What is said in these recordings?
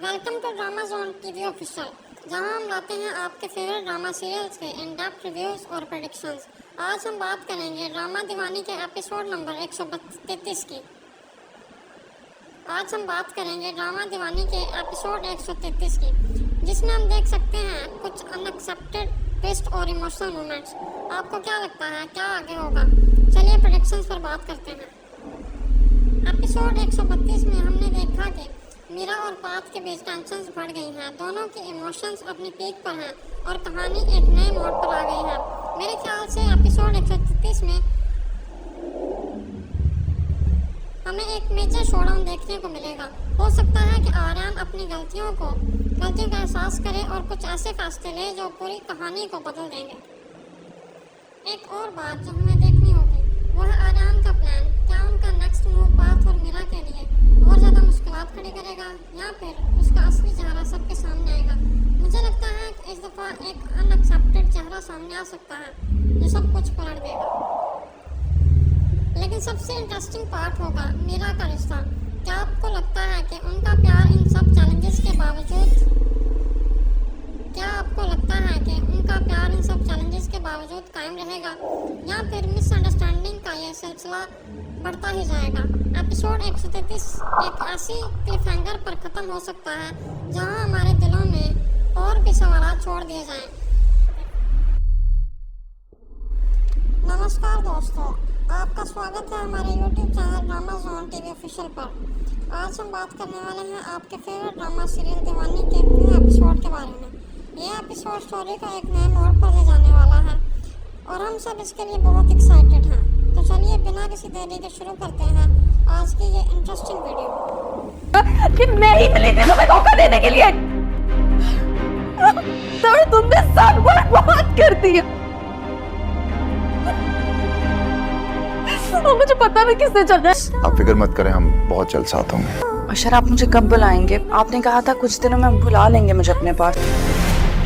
Welcome to drama zone TV official, जहां हम लाते हैं आपके फेवरेट ड्रामा सीरियल्स के इन डेप्थ रिव्यूज और प्रेडिक्शंस। आज हम बात करेंगे ड्रामा दीवानी के एपिसोड नंबर 133 की। आज हम बात करेंगे ड्रामा दीवानी के एपिसोड 133 की, जिसमें हम देख सकते हैं कुछ अनएक्सपेक्टेड ट्विस्ट और इमोशनल मोमेंट्स। आपको क्या लगता है क्या आगे होगा? चलिए प्रेडिक्शंस पर बात करते हैं। एपिसोड 132 में हमने देखा कि मीरा और पार्थ के बीच टेंशंस बढ़ गई हैं। दोनों के इमोशंस अपनी पीक पर हैं और कहानी एक नए मोड़ पर आ गई है। मेरे ख्याल से एपिसोड 133 में हमें एक मेजर शोडाउन देखने को मिलेगा। हो सकता है कि आर्यन अपनी गलतियों का एहसास करे और कुछ ऐसे फैसले ले जो पूरी कहानी को बदल देंगे। एक और बात जो हमें देखनी होगी वो है आर्यन का प्लान। क्या उनका नेक्स्ट मूव पार्थ और मीरा के लिए और ज़्यादा मुश्किलात खड़ी करेगा या फिर उसका असली चेहरा सबके सामने आएगा? मुझे लगता है कि इस दफ़ा एक अनएक्सेप्टेड चेहरा सामने आ सकता है जो सब कुछ पलट देगा। लेकिन सबसे इंटरेस्टिंग पार्ट होगा मीरा का रिश्ता। क्या आपको लगता है कि उनका प्यार इन सब चैलेंजेस के बावजूद कायम रहेगा या फिर मिसअंडरस्टैंडिंग का यह सिलसिला बढ़ता ही जाएगा? एपिसोड 133 एक ऐसी क्लिफहैंगर पर ख़त्म हो सकता है जहां हमारे दिलों में और भी सवाल छोड़ दिए जाएं। नमस्कार दोस्तों, आपका स्वागत है हमारे YouTube channel drama zone TV official पर। आज हम बात करने वाले हैं आपके फेवरेट ड्रामा सीरियल दीवानी के न्यू एपिसोड के बारे में। ये एपिसोड स्टोरी को एक नए मोड़ पर ले जाने वाला है और हम सब इसके लिए बहुत एक्साइटेड हैं। तो चलिए बिना किसी देरी के शुरू करते हैं आज की ये इंटरेस्टिंग वीडियो। कि मैं ही मिली थी तुम्हें धोखा देने के लिए, तो तुमने सब बर्बाद कर दिया। और मुझे पता नहीं किसने चल रहा है। आप फिक्र मत करें, हम बहुत जल्द साथ होंगे। अशर, आप मुझे कब बुलाएंगे? आपने कहा था कुछ दिनों में बुला लेंगे मुझे अपने पास।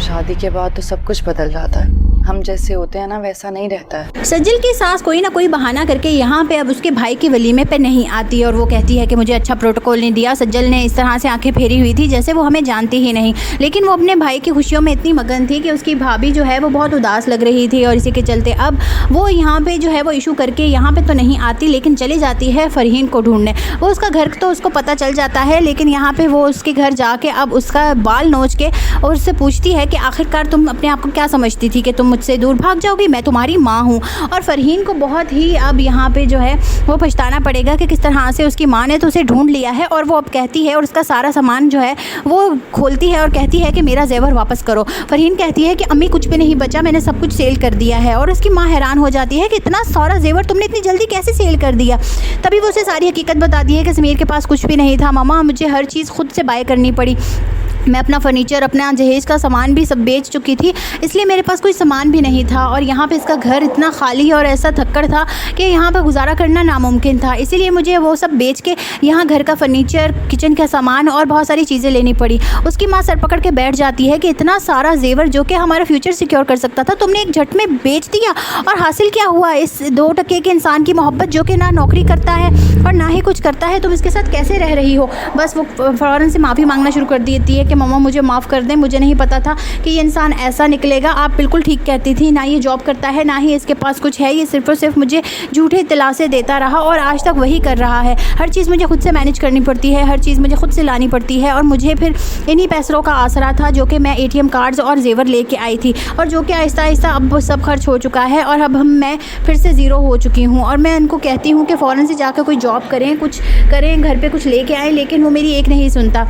शादी के बाद तो सब कुछ बदल जाता है। हम जैसे होते हैं ना वैसा नहीं रहता है। सज्जल की सास कोई ना कोई बहाना करके यहाँ पे अब उसके भाई के वलीमे पे नहीं आती और वो कहती है कि मुझे अच्छा प्रोटोकॉल नहीं दिया। सज्जल ने इस तरह से आंखें फेरी हुई थी जैसे वो हमें जानती ही नहीं, लेकिन वो अपने भाई की खुशियों में इतनी मगन थी कि उसकी भाभी जो है वो बहुत उदास लग रही थी। और इसी के चलते अब वो यहाँ पे जो है वो इशू करके यहाँ पे तो नहीं आती, लेकिन चली जाती है फरहीन को ढूंढने। वो उसका घर तो उसको पता चल जाता है, लेकिन यहाँ पे वो उसके घर जाके अब उसका बाल नोच के और उससे पूछती है कि आखिरकार तुम अपने आप को क्या समझती थी कि तुम मुझसे दूर भाग जाओगी? मैं तुम्हारी माँ हूँ। और फरहीन को बहुत ही अब यहाँ पे जो है वो पछताना पड़ेगा कि किस तरह से उसकी माँ ने तो उसे ढूंढ लिया है। और वो अब कहती है और उसका सारा सामान जो है वो खोलती है और कहती है कि मेरा जेवर वापस करो। फरहीन कहती है कि अम्मी कुछ भी नहीं बचा, मैंने सब कुछ सेल कर दिया है। और उसकी माँ हैरान हो जाती है कि इतना सारा जेवर तुमने इतनी जल्दी कैसे सेल कर दिया? तभी वो उसे सारी हकीकत बताती है कि समीर के पास कुछ भी नहीं था मामा, मुझे हर चीज़ खुद से बाय करनी पड़ी। मैं अपना फर्नीचर, अपना जहेज़ का सामान भी सब बेच चुकी थी, इसलिए मेरे पास कोई सामान भी नहीं था। और यहाँ पे इसका घर इतना खाली और ऐसा थक्कड़ था कि यहाँ पे गुजारा करना नामुमकिन था, इसीलिए मुझे वो सब बेच के यहाँ घर का फर्नीचर, किचन का सामान और बहुत सारी चीज़ें लेनी पड़ी। उसकी माँ सर पकड़ के बैठ जाती है कि इतना सारा जेवर जो कि हमारा फ्यूचर सिक्योर कर सकता था तुमने एक झट में बेच दिया। और हासिल क्या हुआ? इस 2 टके के इंसान की मोहब्बत जो कि ना नौकरी करता है और ना ही कुछ करता है, तुम इसके साथ कैसे रह रही हो? बस वो फ़ौरन से माफ़ी मांगना शुरू कर देती है कि मम्मा मुझे माफ़ कर दें, मुझे नहीं पता था कि ये इंसान ऐसा निकलेगा। आप बिल्कुल ठीक कहती थी, ना ये जॉब करता है ना ही इसके पास कुछ है, ये सिर्फ और सिर्फ मुझे झूठे दिलासे देता रहा और आज तक वही कर रहा है। हर चीज़ मुझे खुद से मैनेज करनी पड़ती है, हर चीज़ मुझे खुद से लानी पड़ती है। और मुझे फिर इन्हीं पैसों का आसरा था जो कि मैं ATM कार्ड्स और जेवर लेके आई थी, और जो कि आहिस्ता आहिस्ता अब वो सब खर्च हो चुका है और अब मैं फिर से ज़ीरो हो चुकी हूँ। और मैं उनको कहती हूँ कि फ़ौरन से जाकर कोई जॉब करें, कुछ करें, घर पे कुछ लेके आएँ, लेकिन वो मेरी एक नहीं सुनता।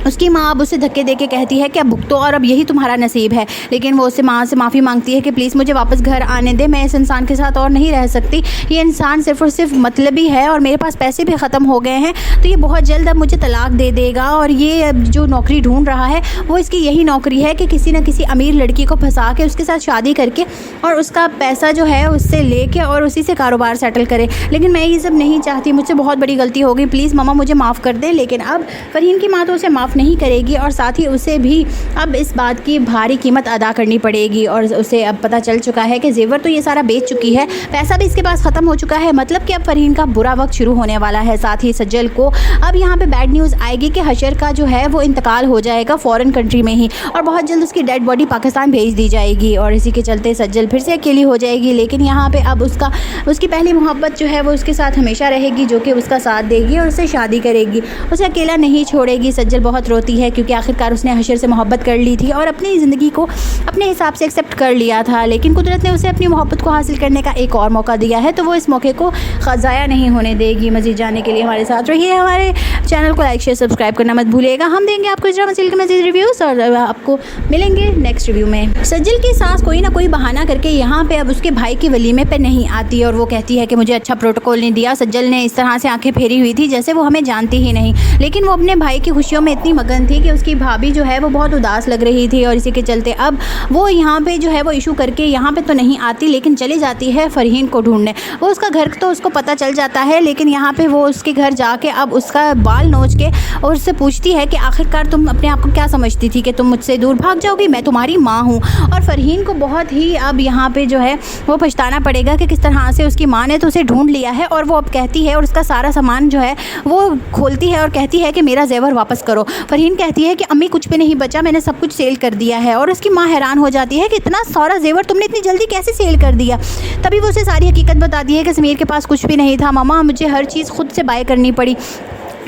उसकी माँ अब उसे धक्के दे के कहती है कि अब भुगतो और अब यही तुम्हारा नसीब है। लेकिन वो उससे माँ से माफ़ी मांगती है कि प्लीज़ मुझे वापस घर आने दे, मैं इस इंसान के साथ और नहीं रह सकती। ये इंसान सिर्फ और सिर्फ मतलबी है और मेरे पास पैसे भी ख़त्म हो गए हैं, तो ये बहुत जल्द अब मुझे तलाक दे देगा। और ये जो नौकरी ढूंढ रहा है वो इसकी यही नौकरी है कि किसी न किसी अमीर लड़की को फंसा के उसके साथ शादी करके और उसका पैसा जो है उससे लेके और उसी से कारोबार सेटल करे। लेकिन मैं ये सब नहीं चाहती, मुझसे बहुत बड़ी गलती हो गई, प्लीज़ मामा मुझे माफ़ कर दें। लेकिन अब फरहीन की माँ तो उसे माफ़ माफ़ नहीं करेगी और साथ ही उसे भी अब इस बात की भारी कीमत अदा करनी पड़ेगी। और उसे अब पता चल चुका है कि जेवर तो ये सारा बेच चुकी है, पैसा भी इसके पास ख़त्म हो चुका है, मतलब कि अब फ़रहीन का बुरा वक्त शुरू होने वाला है। साथ ही सज्जल को अब यहाँ पे बैड न्यूज़ आएगी कि हशर का जो है वो इंतकाल हो जाएगा फ़ॉरेन कंट्री में ही, और बहुत जल्द उसकी डेड बॉडी पाकिस्तान भेज दी जाएगी। और इसी के चलते सज्जल फिर से अकेली हो जाएगी। लेकिन यहाँ पे अब उसकी पहली मोहब्बत जो है वो उसके साथ हमेशा रहेगी, जो कि उसका साथ देगी और उससे शादी करेगी, उसे अकेला नहीं छोड़ेगी। सज्जल बहुत रोती है क्योंकि आखिरकार उसने हशर से मोहब्बत कर ली थी और अपनी ज़िंदगी को अपने हिसाब से एक्सेप्ट कर लिया था, लेकिन कुदरत ने उसे अपनी मोहब्बत को हासिल करने का एक और मौका दिया है, तो वो इस मौके को ज़ाया नहीं होने देगी। मज़ीद जानने के लिए हमारे साथ रहिए, हमारे चैनल को लाइक शेयर सब्सक्राइब करना मत भूलिएगा। हम देंगे आपको इस ड्रामा सीरियल के मज़ीद रिव्यूज़ और आपको मिलेंगे नेक्स्ट रिव्यू में। सज्जल की सास कोई ना कोई बहाना करके यहाँ पे अब उसके भाई के वलीमे पे नहीं आती और वो कहती है कि मुझे अच्छा प्रोटोकॉल नहीं दिया। सज्जल ने इस तरह से आंखें फेरी हुई थी जैसे वो हमें जानती ही नहीं, लेकिन वो अपने भाई की खुशियों में इतनी मगन थी कि उसकी भाभी जो है वो बहुत उदास लग रही थी। और इसी के चलते अब वो यहाँ पे जो है वो इशू करके यहाँ पे तो नहीं आती, लेकिन चली जाती है फ़रहीन को ढूंढने। वो उसका घर तो उसको पता चल जाता है, लेकिन यहाँ पे वो उसके घर जाके अब उसका बाल नोच के और उससे पूछती है कि आखिरकार तुम अपने आप को क्या समझती थी कि तुम मुझसे दूर भाग जाओगी, मैं तुम्हारी माँ हूँ। और फ़रहीन को बहुत ही अब यहाँ पे जो है वो पछताना पड़ेगा कि किस तरह से उसकी माँ ने तो उसे ढूंढ लिया है। और वो अब कहती है और उसका सारा सामान जो है वो खोलती है और कहती है कि मेरा जेवर वापस करो। फ़रहीन कहती है कि अम्मी कुछ भी नहीं बचा, मैंने सब कुछ सेल कर दिया है। और उसकी माँ हैरान हो जाती है कि इतना सारा जेवर तुमने इतनी जल्दी कैसे सेल कर दिया। तभी वो उसे सारी हकीकत बताती है कि समीर के पास कुछ भी नहीं था मामा, मुझे हर चीज़ खुद से बाय करनी पड़ी,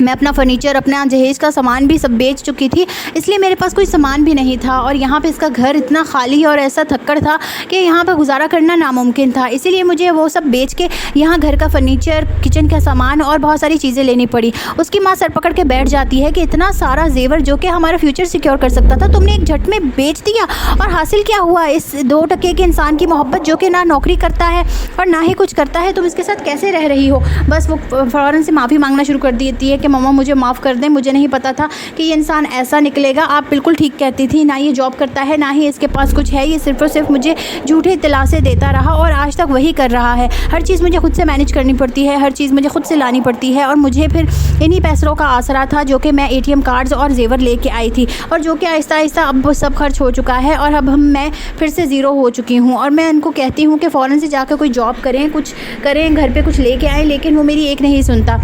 मैं अपना फ़र्नीचर अपना जहेज़ का सामान भी सब बेच चुकी थी, इसलिए मेरे पास कोई सामान भी नहीं था। और यहाँ पे इसका घर इतना खाली और ऐसा थक्कड़ था कि यहाँ पे गुजारा करना नामुमकिन था, इसीलिए मुझे वो सब बेच के यहाँ घर का फ़र्नीचर, किचन का सामान और बहुत सारी चीज़ें लेनी पड़ी। उसकी माँ सर पकड़ के बैठ जाती है कि इतना सारा जेवर जो कि हमारा फ्यूचर सिक्योर कर सकता था तुमने एक झट में बेच दिया, और हासिल क्या हुआ इस 2 टके के इंसान की मोहब्बत जो कि ना नौकरी करता है और ना ही कुछ करता है, तुम इसके साथ कैसे रह रही हो। बस वो फ़ौरन से माफ़ी मांगना शुरू कर देती है कि मम्मा मुझे माफ़ कर दें, मुझे नहीं पता था कि ये इंसान ऐसा निकलेगा, आप बिल्कुल ठीक कहती थी, ना ये जॉब करता है ना ही इसके पास कुछ है, ये सिर्फ़ और सिर्फ मुझे झूठे दिलासे देता रहा और आज तक वही कर रहा है। हर चीज़ मुझे खुद से मैनेज करनी पड़ती है, हर चीज़ मुझे खुद से लानी पड़ती है, और मुझे फिर इन्हीं पैसों का आसरा था जो कि मैं ATM कार्ड्स और जेवर लेके आई थी, और जो कि आहिस्ता आहिस्ता अब वो सब खर्च हो चुका है और अब मैं फिर से ज़ीरो हो चुकी हूँ। और मैं उनको कहती हूँ कि फ़ौरन से जाकर कोई जॉब करें, कुछ करें, घर पे कुछ लेके आएँ, लेकिन वो मेरी एक नहीं सुनता।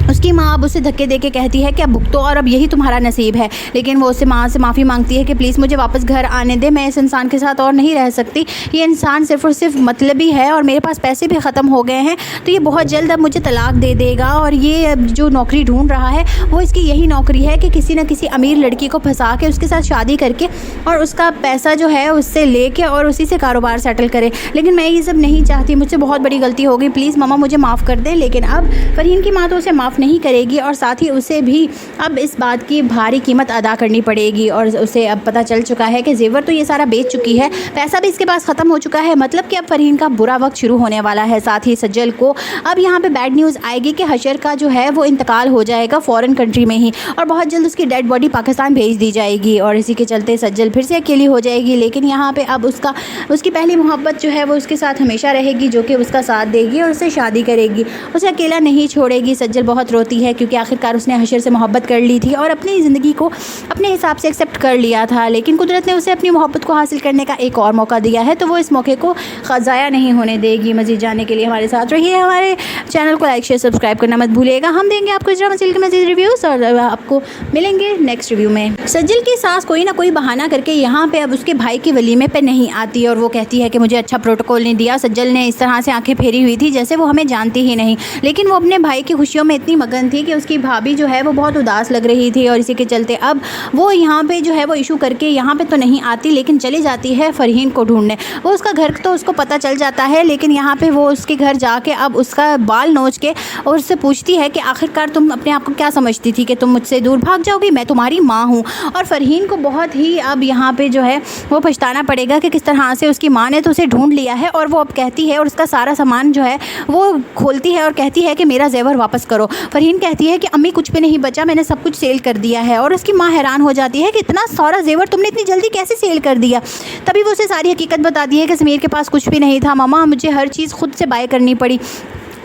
उसकी माँ अब उसे धक्के देके कहती है कि अब भुगतो और अब यही तुम्हारा नसीब है, लेकिन वो उससे माँ से माफ़ी मांगती है कि प्लीज़ मुझे वापस घर आने दे, मैं इस इंसान के साथ और नहीं रह सकती, ये इंसान सिर्फ़ और सिर्फ मतलबी है और मेरे पास पैसे भी ख़त्म हो गए हैं, तो ये बहुत जल्द अब मुझे तलाक दे देगा, और ये जो नौकरी ढूंढ रहा है वो इसकी यही नौकरी है कि किसी न किसी अमीर लड़की को फंसा के उसके साथ शादी करके और उसका पैसा जो है उससे लेके और उसी से कारोबार सेटल करे। लेकिन मैं ये सब नहीं चाहती, मुझसे बहुत बड़ी गलती हो गई, प्लीज़ मामा मुझे माफ़ कर दें। लेकिन अब फ़रहीन की माँ तो उसे माफ़ नहीं करेगी और साथ ही उसे भी अब इस बात की भारी कीमत अदा करनी पड़ेगी। और उसे अब पता चल चुका है कि जेवर तो ये सारा बेच चुकी है, पैसा भी इसके पास ख़त्म हो चुका है, मतलब कि अब फ़रहीन का बुरा वक्त शुरू होने वाला है। साथ ही सज्जल को अब यहाँ पे बैड न्यूज़ आएगी कि हशर का जो है वो इंतकाल हो जाएगा फ़ॉरेन कंट्री में ही, और बहुत जल्द उसकी डेड बॉडी पाकिस्तान भेज दी जाएगी। और इसी के चलते सज्जल फिर से अकेली हो जाएगी। लेकिन यहाँ पे अब उसकी पहली मोहब्बत जो है वो उसके साथ हमेशा रहेगी, जो कि उसका साथ देगी और उससे शादी करेगी, उसे अकेला नहीं छोड़ेगी। सज्जल बहुत रोती है क्योंकि आखिरकार उसने हशर से मोहब्बत कर ली थी और अपनी ज़िंदगी को अपने हिसाब से एक्सेप्ट कर लिया था, लेकिन कुदरत ने उसे अपनी मोहब्बत को हासिल करने का एक और मौका दिया है, तो वो इस मौके को ज़ाया नहीं होने देगी। मज़ीद जानने के लिए हमारे साथ रहिए, हमारे चैनल को लाइक शेयर सब्सक्राइब करना मत भूलिएगा। हम देंगे आपको इस ड्रामा सीरियल के मज़ीद रिव्यूज़ और आपको मिलेंगे नेक्स्ट रिव्यू में। सज्जल की सास कोई ना कोई बहाना करके यहाँ पे अब उसके भाई के वलीमे पे नहीं आती और वो कहती है कि मुझे अच्छा प्रोटोकॉल नहीं दिया। सज्जल ने इस तरह से आंखें फेरी हुई थी जैसे वो हमें जानती ही नहीं, लेकिन वो अपने भाई की खुशियों में इतनी मगन थी कि उसकी भाभी जो है वो बहुत उदास लग रही थी। और इसी के चलते अब वो यहाँ पे जो है वो इशू करके यहाँ पे तो नहीं आती, लेकिन चली जाती है फ़रहीन को ढूंढने। वो उसका घर तो उसको पता चल जाता है, लेकिन यहाँ पे वो उसके घर जाके अब उसका बाल नोच के और उससे पूछती है कि आखिरकार तुम अपने आप को क्या समझती थी कि तुम मुझसे दूर भाग जाओगी, मैं तुम्हारी माँ हूँ। और फ़रहीन को बहुत ही अब यहाँ पे जो है वो पछताना पड़ेगा कि किस तरह से उसकी माँ ने तो उसे ढूंढ लिया है, और वो अब कहती है और उसका सारा सामान जो है वो खोलती है और कहती है कि मेरा जेवर वापस करो। फ़रहीन कहती है कि अम्मी कुछ भी नहीं बचा, मैंने सब कुछ सेल कर दिया है। और उसकी माँ हैरान हो जाती है कि इतना सारा जेवर तुमने इतनी जल्दी कैसे सेल कर दिया। तभी वो उसे सारी हकीकत बताती है कि समीर के पास कुछ भी नहीं था मामा, मुझे हर चीज़ खुद से बाय करनी पड़ी,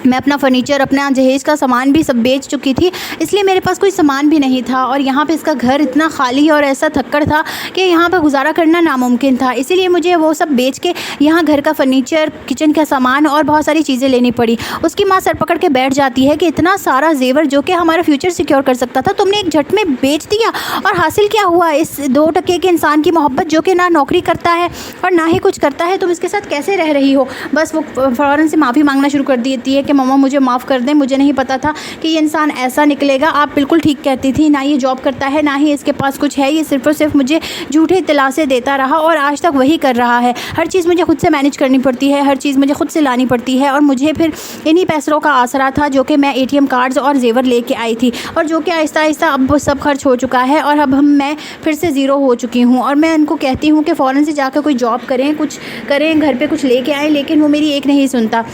मैं अपना फर्नीचर, अपना जहेज का सामान भी सब बेच चुकी थी, इसलिए मेरे पास कोई सामान भी नहीं था। और यहाँ पे इसका घर इतना खाली और ऐसा थक्कड़ था कि यहाँ पे गुजारा करना नामुमकिन था। इसीलिए मुझे वो सब बेच के यहाँ घर का फर्नीचर, किचन का सामान और बहुत सारी चीज़ें लेनी पड़ी। उसकी माँ सर पकड़ के बैठ जाती है कि इतना सारा जेवर जो कि हमारा फ्यूचर सिक्योर कर सकता था, तुमने एक झट में बेच दिया। और हासिल क्या हुआ इस 2 टके के इंसान की मोहब्बत, जो कि ना नौकरी करता है और ना ही कुछ करता है, तुम इसके साथ कैसे रह रही हो। बस वो फ़ौरन से माफ़ी मांगना शुरू कर देती है कि मम्मा मुझे माफ़ कर दें, मुझे नहीं पता था कि ये इंसान ऐसा निकलेगा। आप बिल्कुल ठीक कहती थी, ना ये जॉब करता है, ना ही इसके पास कुछ है, ये सिर्फ़ और सिर्फ मुझे झूठे दिलासे देता रहा और आज तक वही कर रहा है। हर चीज़ मुझे खुद से मैनेज करनी पड़ती है, हर चीज़ मुझे खुद से लानी पड़ती है। और मुझे फिर इन्हीं पैसों का आसरा था जो कि मैं ATM कार्ड्स और जेवर लेके आई थी, और जो कि आहिस्ता आहिस्ता अब वो सब खर्च हो चुका है और अब मैं फिर से ज़ीरो हो चुकी हूँ। और मैं उनको कहती हूँ कि फ़ौरन से जाकर कोई जॉब करें, कुछ करें, घर पे कुछ लेके आएँ, लेकिन वो मेरी एक नहीं सुनता।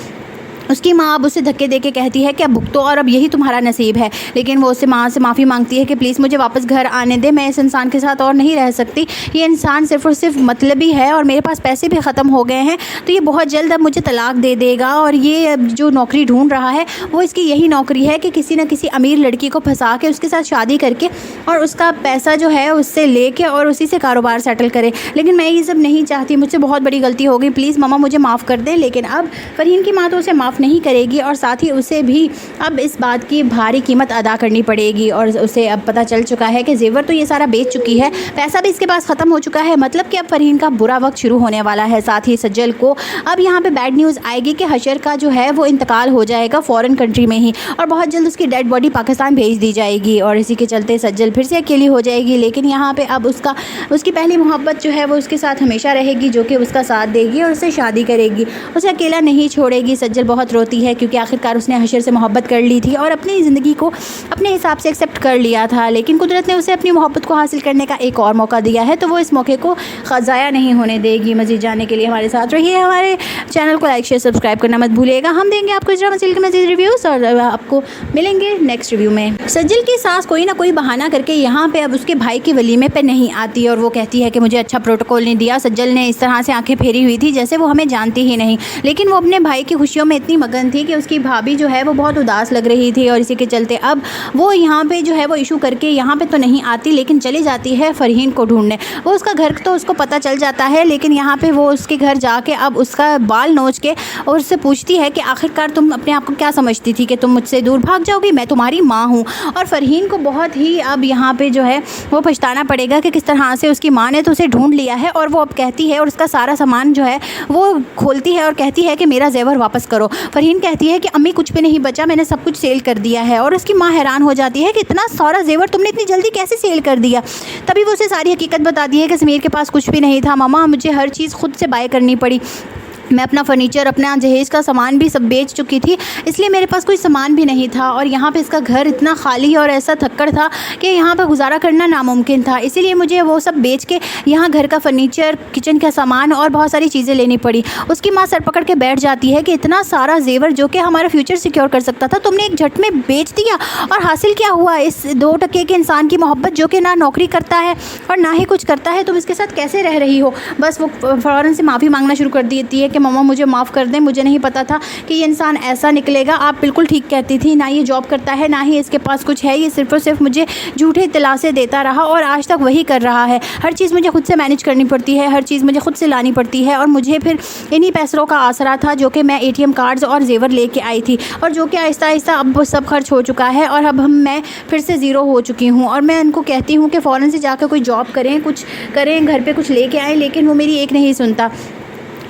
उसकी माँ अब उसे धक्के दे के कहती है कि अब भुगतो और अब यही तुम्हारा नसीब है। लेकिन वो उससे माँ से माफ़ी मांगती है कि प्लीज़ मुझे वापस घर आने दे, मैं इस इंसान के साथ और नहीं रह सकती। ये इंसान सिर्फ़ और सिर्फ मतलबी है और मेरे पास पैसे भी ख़त्म हो गए हैं, तो ये बहुत जल्द अब मुझे तलाक दे देगा। और ये जो नौकरी ढूंढ रहा है वो इसकी यही नौकरी है कि किसी न किसी अमीर लड़की को फंसा के उसके साथ शादी करके और उसका पैसा जो है उससे लेके और उसी से कारोबार सेटल करे। लेकिन मैं ये सब नहीं चाहती, मुझसे बहुत बड़ी गलती हो गई, प्लीज़ मम्मा मुझे माफ़ कर दें। लेकिन अब फ़रहीन की माँ तो उसे माफ़ नहीं करेगी और साथ ही उसे भी अब इस बात की भारी कीमत अदा करनी पड़ेगी। और उसे अब पता चल चुका है कि जेवर तो ये सारा बेच चुकी है, पैसा भी इसके पास ख़त्म हो चुका है, मतलब कि अब फ़रहीन का बुरा वक्त शुरू होने वाला है। साथ ही सज्जल को अब यहाँ पे बैड न्यूज़ आएगी कि हशर का जो है वो इंतकाल हो जाएगा फ़ॉरेन कंट्री में ही, और बहुत जल्द उसकी डेड बॉडी पाकिस्तान भेज दी जाएगी। और इसी के चलते सज्जल फिर से अकेली हो जाएगी। लेकिन यहाँ पर अब उसकी पहली मोहब्बत जो है वो उसके साथ हमेशा रहेगी, जो कि उसका साथ देगी और उससे शादी करेगी, उसे अकेला नहीं छोड़ेगी। सज्जल बहुत रोती है क्योंकि आखिरकार उसने हशर से मोहब्बत कर ली थी और अपनी ज़िंदगी को अपने हिसाब से एक्सेप्ट कर लिया था। लेकिन कुदरत ने उसे अपनी मोहब्बत को हासिल करने का एक और मौका दिया है, तो वो इस मौके को ज़ाया नहीं होने देगी। मज़ीद जानने के लिए हमारे साथ रहिए, हमारे चैनल को लाइक शेयर सब्सक्राइब करना मत भूलिएगा। हम देंगे आपको इस ड्रामा सीरियल के मज़ीद रिव्यूज़ और आपको मिलेंगे नेक्स्ट रिव्यू में। सज्जल की सास कोई ना कोई बहाना करके यहाँ पे अब उसके भाई के वलीमे पे नहीं आती और वो कहती है कि मुझे अच्छा प्रोटोकॉल नहीं दिया। सज्जल ने इस तरह से आंखें फेरी हुई थी जैसे वो हमें जानती ही नहीं, लेकिन वो अपने भाई की खुशियों में इतनी मगन थी कि उसकी भाभी जो है वो बहुत उदास लग रही थी। और इसी के चलते अब वो यहाँ पे जो है वो इशू करके यहाँ पे तो नहीं आती, लेकिन चली जाती है फ़रहीन को ढूंढने। वो उसका घर तो उसको पता चल जाता है, लेकिन यहाँ पे वो उसके घर जाके अब उसका बाल नोच के और उससे पूछती है कि आखिरकार तुम अपने आप को क्या समझती थी कि तुम मुझसे दूर भाग जाओगी, मैं तुम्हारी माँ हूँ। और फ़रहीन को बहुत ही अब यहाँ पे जो है वो पछताना पड़ेगा कि किस तरह से उसकी माँ ने तो उसे ढूंढ लिया है। और वो अब कहती है और उसका सारा सामान जो है वो खोलती है और कहती है कि मेरा जेवर वापस करो। फ़रहीन कहती है कि अम्मी कुछ भी नहीं बचा, मैंने सब कुछ सेल कर दिया है। और उसकी माँ हैरान हो जाती है कि इतना सारा जेवर तुमने इतनी जल्दी कैसे सेल कर दिया। तभी वो उसे सारी हकीकत बताती है कि समीर के पास कुछ भी नहीं था मामा, मुझे हर चीज़ खुद से बाय करनी पड़ी। मैं अपना फर्नीचर, अपना जहेज का सामान भी सब बेच चुकी थी, इसलिए मेरे पास कोई सामान भी नहीं था। और यहाँ पे इसका घर इतना खाली और ऐसा थक्कड़ था कि यहाँ पे गुजारा करना नामुमकिन था। इसीलिए मुझे वो सब बेच के यहाँ घर का फर्नीचर, किचन का सामान और बहुत सारी चीज़ें लेनी पड़ी। उसकी माँ सर पकड़ के बैठ जाती है कि इतना सारा जेवर जो कि हमारा फ्यूचर सिक्योर कर सकता था, तुमने एक झट में बेच दिया। और हासिल क्या हुआ इस 2 टके के इंसान की मोहब्बत, जो कि ना नौकरी करता है और ना ही कुछ करता है, तुम इसके साथ कैसे रह रही हो। बस वो फ़ौरन से माफ़ी मांगना शुरू कर देती है कि मम्मा मुझे माफ़ कर दें, मुझे नहीं पता था कि ये इंसान ऐसा निकलेगा। आप बिल्कुल ठीक कहती थी, ना ये जॉब करता है, ना ही इसके पास कुछ है, ये सिर्फ़ और सिर्फ मुझे झूठे दिलासे देता रहा और आज तक वही कर रहा है। हर चीज़ मुझे खुद से मैनेज करनी पड़ती है, हर चीज़ मुझे खुद से लानी पड़ती है। और मुझे फिर इन्हीं पैसों का आसरा था जो कि मैं ATM कार्ड्स और जेवर लेके आई थी, और जो कि आहिस्ता आहिस्ता अब वो सब खर्च हो चुका है और अब मैं फिर से ज़ीरो हो चुकी हूँ। और मैं उनको कहती हूँ कि फ़ौरन से जाकर कोई जॉब करें, कुछ करें, घर पे कुछ लेके आएँ, लेकिन वो मेरी एक नहीं सुनता।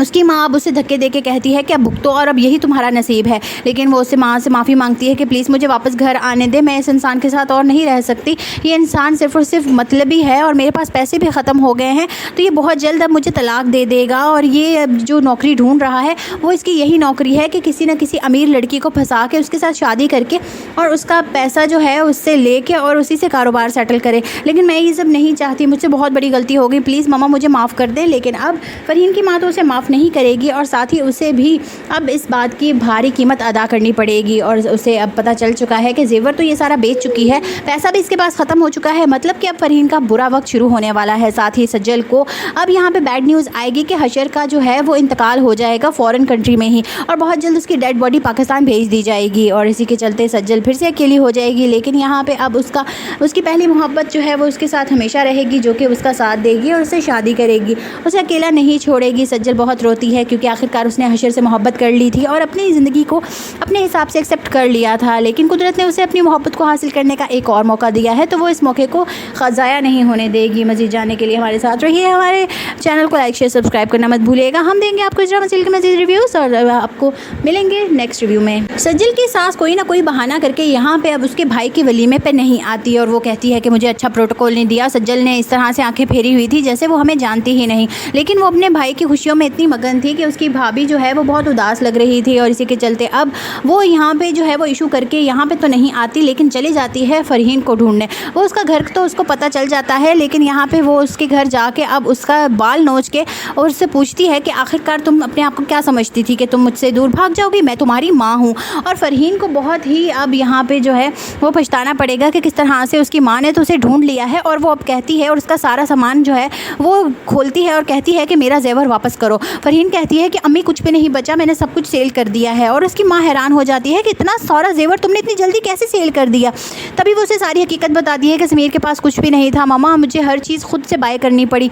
उसकी माँ अब उसे धक्के दे के कहती है कि अब भुगतो और अब यही तुम्हारा नसीब है। लेकिन वो उससे माँ से माफ़ी मांगती है कि प्लीज़ मुझे वापस घर आने दे, मैं इस इंसान के साथ और नहीं रह सकती। ये इंसान सिर्फ़ और सिर्फ मतलबी है और मेरे पास पैसे भी ख़त्म हो गए हैं, तो ये बहुत जल्द अब मुझे तलाक दे देगा। और ये जो नौकरी ढूंढ रहा है वो इसकी यही नौकरी है कि किसी न किसी अमीर लड़की को फंसा के उसके साथ शादी करके और उसका पैसा जो है उससे लेके और उसी से कारोबार सेटल करे। लेकिन मैं ये सब नहीं चाहती, मुझसे बहुत बड़ी गलती हो गई, प्लीज़ मम्मा मुझे माफ़ कर दें। लेकिन अब फ़रहीन की माँ तो उसे माफ़ माफ़ नहीं करेगी और साथ ही उसे भी अब इस बात की भारी कीमत अदा करनी पड़ेगी। और उसे अब पता चल चुका है कि जेवर तो ये सारा बेच चुकी है, पैसा भी इसके पास ख़त्म हो चुका है, मतलब कि अब फ़रहीन का बुरा वक्त शुरू होने वाला है। साथ ही सज्जल को अब यहाँ पे बैड न्यूज़ आएगी कि हशर का जो है वो इंतकाल हो जाएगा फ़ॉरेन कंट्री में ही, और बहुत जल्द उसकी डेड बॉडी पाकिस्तान भेज दी जाएगी। और इसी के चलते सज्जल फिर से अकेली हो जाएगी। लेकिन यहाँ पे अब उसकी पहली मोहब्बत जो है वो उसके साथ हमेशा रहेगी, जो कि उसका साथ देगी और उससे शादी करेगी, उसे अकेला नहीं छोड़ेगी। सज्जल बहुत रोती है क्योंकि आखिरकार उसने हशर से मोहब्बत कर ली थी और अपनी ज़िंदगी को अपने हिसाब से एक्सेप्ट कर लिया था, लेकिन कुदरत ने उसे अपनी मोहब्बत को हासिल करने का एक और मौका दिया है, तो वो इस मौके को ज़ाया नहीं होने देगी। मज़ीद जानने के लिए हमारे साथ रहिए, हमारे चैनल को लाइक शेयर सब्सक्राइब करना मत भूलिएगा। हम देंगे आपको इस ड्रामा सीरियल के मज़ीद रिव्यूज़ और आपको मिलेंगे नेक्स्ट रिव्यू में। सज्जल की सास कोई ना कोई बहाना करके यहाँ पे अब उसके भाई के वलीमे पे नहीं आती और वो कहती है कि मुझे अच्छा प्रोटोकॉल नहीं दिया। सज्जल ने इस तरह से आंखें फेरी हुई थी जैसे वो हमें जानती ही नहीं, लेकिन वो अपने भाई की खुशियों में इतनी मगन थी कि उसकी भाभी जो है वो बहुत उदास लग रही थी। और इसी के चलते अब वो यहाँ पे जो है वो इशू करके यहाँ पे तो नहीं आती, लेकिन चली जाती है फ़रहीन को ढूंढने। वो उसका घर तो उसको पता चल जाता है, लेकिन यहाँ पे वो उसके घर जाके अब उसका बाल नोच के और उससे पूछती है कि आखिरकार तुम अपने आप को क्या समझती थी कि तुम मुझसे दूर भाग जाओगी, मैं तुम्हारी माँ हूँ। और फ़रहीन को बहुत ही अब यहाँ पे जो है वो पछताना पड़ेगा कि किस तरह से उसकी माँ ने तो उसे ढूंढ लिया है। और वो अब कहती है और उसका सारा सामान जो है वो खोलती है और कहती है कि मेरा जेवर वापस करो। फ़रहीन कहती है कि अम्मी कुछ भी नहीं बचा, मैंने सब कुछ सेल कर दिया है। और उसकी माँ हैरान हो जाती है कि इतना सारा जेवर तुमने इतनी जल्दी कैसे सेल कर दिया। तभी वो उसे सारी हकीकत बताती है कि समीर के पास कुछ भी नहीं था मामा, मुझे हर चीज़ खुद से बाय करनी पड़ी,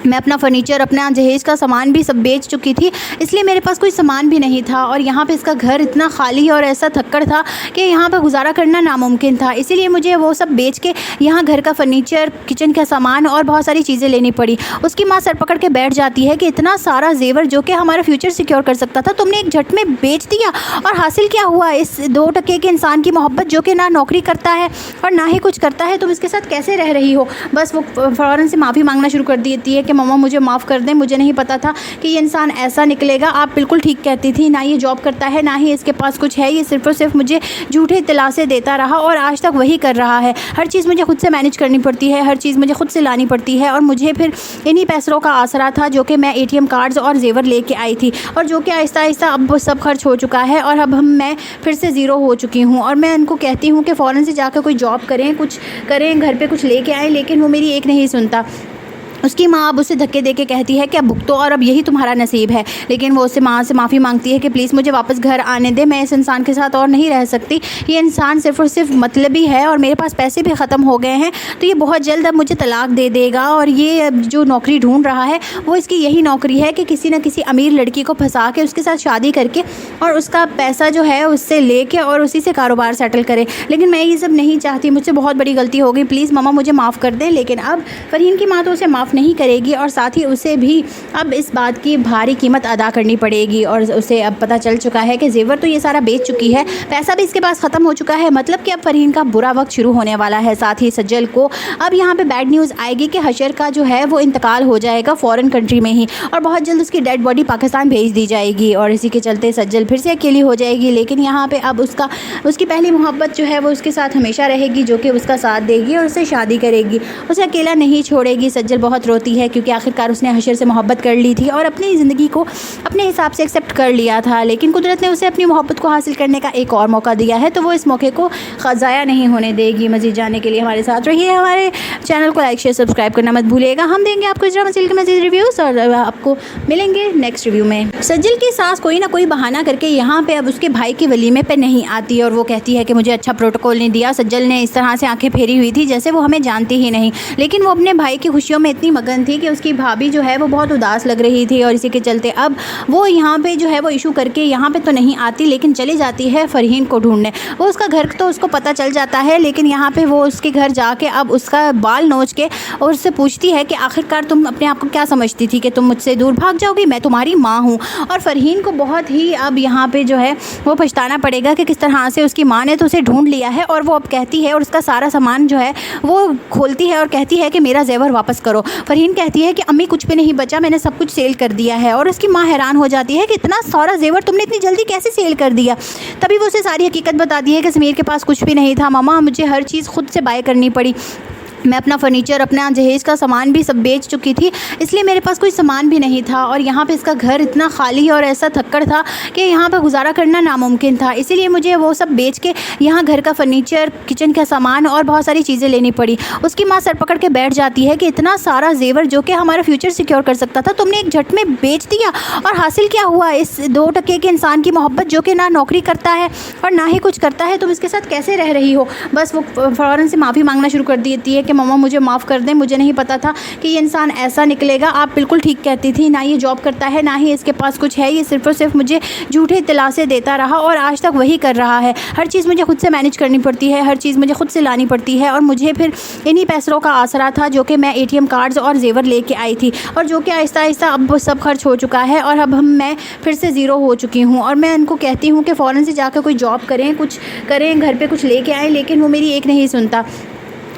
मैं अपना फ़र्नीचर अपना जहेज़ का सामान भी सब बेच चुकी थी, इसलिए मेरे पास कोई सामान भी नहीं था। और यहाँ पे इसका घर इतना खाली और ऐसा थक्कड़ था कि यहाँ पे गुजारा करना नामुमकिन था, इसीलिए मुझे वो सब बेच के यहाँ घर का फ़र्नीचर, किचन का सामान और बहुत सारी चीज़ें लेनी पड़ी। उसकी माँ सर पकड़ के बैठ जाती है कि इतना सारा जेवर जो कि हमारा फ्यूचर सिक्योर कर सकता था तुमने एक झट में बेच दिया, और हासिल क्या हुआ इस 2 टके के इंसान की मोहब्बत जो कि ना नौकरी करता है और ना ही कुछ करता है, तुम इसके साथ कैसे रह रही हो। बस वो फ़ौरन से माफ़ी मांगना शुरू कर देती है कि मम्मा मुझे माफ़ कर दें, मुझे नहीं पता था कि ये इंसान ऐसा निकलेगा, आप बिल्कुल ठीक कहती थी, ना ये जॉब करता है ना ही इसके पास कुछ है, ये सिर्फ़ और सिर्फ मुझे झूठे दिलासे देता रहा और आज तक वही कर रहा है। हर चीज़ मुझे खुद से मैनेज करनी पड़ती है, हर चीज़ मुझे खुद से लानी पड़ती है, और मुझे फिर इन्हीं पैसों का आसरा था जो कि मैं ATM कार्ड्स और जेवर लेके आई थी, और जो कि आहिस्ता आहिस्ता अब वो सब खर्च हो चुका है और अब मैं फिर से ज़ीरो हो चुकी हूँ। और मैं उनको कहती हूँ कि फ़ौरन से जाकर कोई जॉब करें, कुछ करें, घर पे कुछ लेके आएँ, लेकिन वो मेरी एक नहीं सुनता। उसकी माँ अब उसे धक्के देके कहती है कि अब भुगतो और अब यही तुम्हारा नसीब है, लेकिन वो उससे माँ से माफ़ी मांगती है कि प्लीज़ मुझे वापस घर आने दे, मैं इस इंसान के साथ और नहीं रह सकती, ये इंसान सिर्फ़ और सिर्फ मतलबी है और मेरे पास पैसे भी ख़त्म हो गए हैं, तो ये बहुत जल्द अब मुझे तलाक दे देगा, और ये जो नौकरी ढूंढ रहा है वो इसकी यही नौकरी है कि किसी न किसी अमीर लड़की को फंसा के उसके साथ शादी करके और उसका पैसा जो है उससे लेके और उसी से कारोबार सेटल करे। लेकिन मैं ये सब नहीं चाहती, मुझसे बहुत बड़ी गलती हो गई, प्लीज़ मामा मुझे माफ़ कर दें। लेकिन अब फ़रहीन की माँ तो उसे माफ़ नहीं करेगी और साथ ही उसे भी अब इस बात की भारी कीमत अदा करनी पड़ेगी। और उसे अब पता चल चुका है कि जेवर तो ये सारा बेच चुकी है, पैसा भी इसके पास ख़त्म हो चुका है, मतलब कि अब फ़रहीन का बुरा वक्त शुरू होने वाला है। साथ ही सज्जल को अब यहाँ पे बैड न्यूज़ आएगी कि हशर का जो है वो इंतकाल हो जाएगा फ़ॉरेन कंट्री में ही, और बहुत जल्द उसकी डेड बॉडी पाकिस्तान भेज दी जाएगी। और इसी के चलते सज्जल फिर से अकेली हो जाएगी। लेकिन यहाँ पे अब उसकी पहली मोहब्बत जो है वो उसके साथ हमेशा रहेगी, जो कि उसका साथ देगी और उससे शादी करेगी, उसे अकेला नहीं छोड़ेगी। सज्जल बहुत रोती है क्योंकि आखिरकार उसने हशर से मोहब्बत कर ली थी और अपनी ज़िंदगी को अपने हिसाब से एक्सेप्ट कर लिया था, लेकिन कुदरत ने उसे अपनी मोहब्बत को हासिल करने का एक और मौका दिया है, तो वो इस मौके को ज़ाया नहीं होने देगी। मज़ीद जानने के लिए हमारे साथ रहिए, हमारे चैनल को लाइक शेयर सब्सक्राइब करना मत भूलिएगा। हम देंगे आपको इस ड्रामा सीरियल के मज़ीद रिव्यूज़ और आपको मिलेंगे नेक्स्ट रिव्यू में। सज्जल की सास कोई ना कोई बहाना करके यहाँ पे अब उसके भाई के वलीमे पे नहीं आती और वो कहती है कि मुझे अच्छा प्रोटोकॉल नहीं दिया। सज्जल ने इस तरह से आंखें फेरी हुई थी जैसे वो हमें जानती ही नहीं, लेकिन वो अपने भाई की खुशियों में इतनी मगन थी कि उसकी भाभी जो है वो बहुत उदास लग रही थी। और इसी के चलते अब वो यहाँ पे जो है वो इशू करके यहाँ पे तो नहीं आती, लेकिन चली जाती है फ़रहीन को ढूंढने। वो उसका घर तो उसको पता चल जाता है, लेकिन यहाँ पे वो उसके घर जाके अब उसका बाल नोच के और उससे पूछती है कि आखिरकार तुम अपने आप को क्या समझती थी कि तुम मुझसे दूर भाग जाओगी, मैं तुम्हारी माँ हूँ। और फ़रहीन को बहुत ही अब यहाँ पे जो है वो पछताना पड़ेगा कि किस तरह से उसकी माँ ने तो उसे ढूंढ लिया है, और वो अब कहती है और उसका सारा सामान जो है वो खोलती है और कहती है कि मेरा जेवर वापस करो। फ़रहीन कहती है कि अम्मी कुछ भी नहीं बचा, मैंने सब कुछ सेल कर दिया है। और उसकी माँ हैरान हो जाती है कि इतना सारा जेवर तुमने इतनी जल्दी कैसे सेल कर दिया। तभी वो उसे सारी हकीकत बताती है कि समीर के पास कुछ भी नहीं था मामा, मुझे हर चीज़ खुद से बाय करनी पड़ी, मैं अपना फर्नीचर, अपना जहेज का सामान भी सब बेच चुकी थी, इसलिए मेरे पास कोई सामान भी नहीं था। और यहाँ पे इसका घर इतना खाली और ऐसा थक्कड़ था कि यहाँ पे गुजारा करना नामुमकिन था। इसीलिए मुझे वो सब बेच के यहाँ घर का फर्नीचर, किचन का सामान और बहुत सारी चीज़ें लेनी पड़ी। उसकी माँ सर पकड़ के बैठ जाती है कि इतना सारा जेवर जो कि हमारा फ्यूचर सिक्योर कर सकता था, तुमने एक झट में बेच दिया। और हासिल क्या हुआ इस 2 टके के इंसान की मोहब्बत, जो कि ना नौकरी करता है और ना ही कुछ करता है, तुम इसके साथ कैसे रह रही हो। बस वो फ़ौरन से माफ़ी मांगना शुरू कर देती है कि मम्मा मुझे माफ़ कर दें, मुझे नहीं पता था कि ये इंसान ऐसा निकलेगा। आप बिल्कुल ठीक कहती थी, ना ये जॉब करता है, ना ही इसके पास कुछ है, ये सिर्फ़ और सिर्फ मुझे झूठे दिलासे देता रहा और आज तक वही कर रहा है। हर चीज़ मुझे खुद से मैनेज करनी पड़ती है, हर चीज़ मुझे खुद से लानी पड़ती है। और मुझे फिर इन्हीं पैसों का आसरा था जो कि मैं ATM कार्ड्स और जेवर लेके आई थी, और जो कि आहिस्ता आहिस्ता अब वो सब खर्च हो चुका है और अब मैं फिर से ज़ीरो हो चुकी हूँ। और मैं उनको कहती हूँ कि फ़ौरन से जाकर कोई जॉब करें, कुछ करें, घर पे कुछ लेके आएँ, लेकिन वो मेरी एक नहीं सुनता।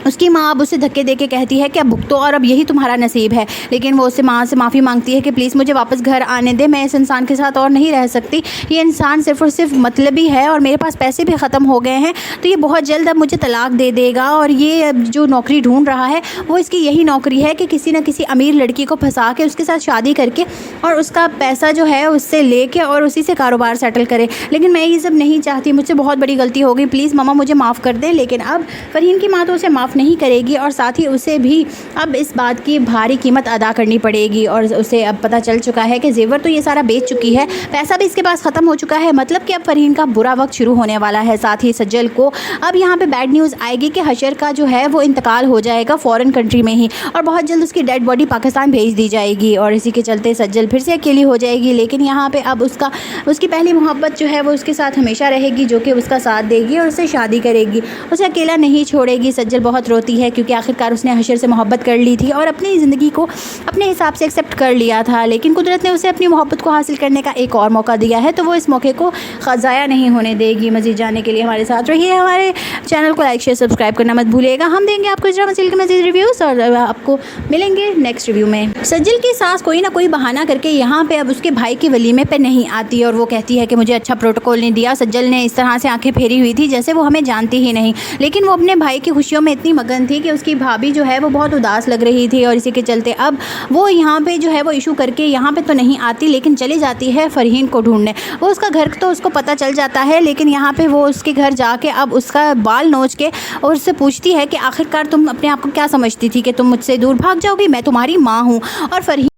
उसकी माँ अब उसे धक्के देके कहती है कि अब भुगतो और अब यही तुम्हारा नसीब है। लेकिन वो उससे माँ से माफ़ी मांगती है कि प्लीज़ मुझे वापस घर आने दे, मैं इस इंसान के साथ और नहीं रह सकती। ये इंसान सिर्फ़ और सिर्फ मतलबी है और मेरे पास पैसे भी ख़त्म हो गए हैं, तो ये बहुत जल्द अब मुझे तलाक दे देगा। और ये जो नौकरी ढूंढ रहा है वो इसकी यही नौकरी है कि किसी न किसी अमीर लड़की को फंसा के उसके साथ शादी करके और उसका पैसा जो है उससे लेके और उसी से कारोबार सेटल करे। लेकिन मैं ये सब नहीं चाहती, मुझसे बहुत बड़ी गलती हो गई, प्लीज़ मम्मा मुझे माफ़ कर दें। लेकिन अब फ़रहीन की माँ तो उसे माफ़ नहीं करेगी और साथ ही उसे भी अब इस बात की भारी कीमत अदा करनी पड़ेगी। और उसे अब पता चल चुका है कि जेवर तो ये सारा बेच चुकी है, पैसा भी इसके पास ख़त्म हो चुका है, मतलब कि अब फ़रहीन का बुरा वक्त शुरू होने वाला है। साथ ही सज्जल को अब यहाँ पे बैड न्यूज़ आएगी कि हशर का जो है वो इंतकाल हो जाएगा फ़ॉरेन कंट्री में ही, और बहुत जल्द उसकी डेड बॉडी पाकिस्तान भेज दी जाएगी। और इसी के चलते सज्जल फिर से अकेली हो जाएगी। लेकिन यहाँ पर अब उसकी पहली मोहब्बत जो है वो उसके साथ हमेशा रहेगी, जो कि उसका साथ देगी और उससे शादी करेगी, उसे अकेला नहीं छोड़ेगी। सज्जल बहुत रोती है क्योंकि आखिरकार उसने हशर से मोहब्बत कर ली थी और अपनी ज़िंदगी को अपने हिसाब से एक्सेप्ट कर लिया था। लेकिन कुदरत ने उसे अपनी मोहब्बत को हासिल करने का एक और मौका दिया है, तो वो इस मौके को ज़ाया नहीं होने देगी। मज़ीद जानने के लिए हमारे साथ रहिए, हमारे चैनल को लाइक शेयर सब्सक्राइब करना मत भूलिएगा। हम देंगे आपको इजरा मसील के मज़ीद रिव्यूज़ और आपको मिलेंगे नेक्स्ट रिव्यू में। सज्जल की सास कोई ना कोई बहाना करके यहाँ पे अब उसके भाई के वलीमे पे नहीं आती और वो कहती है कि मुझे अच्छा प्रोटोकॉल नहीं दिया। सज्जल ने इस तरह से आंखें फेरी हुई थी जैसे वो हमें जानती ही नहीं, लेकिन वो अपने भाई की खुशियों में इतनी मगन थी कि उसकी भाभी जो है वो बहुत उदास लग रही थी। और इसी के चलते अब वो यहाँ पे जो है वो इशू करके यहाँ पे तो नहीं आती, लेकिन चली जाती है फ़रहीन को ढूंढने। वो उसका घर तो उसको पता चल जाता है, लेकिन यहाँ पे वो उसके घर जाके अब उसका बाल नोच के और उससे पूछती है कि आखिरकार तुम अपने आप को क्या समझती थी कि तुम मुझसे दूर भाग जाओगी, मैं तुम्हारी माँ हूँ। और फ़रहीन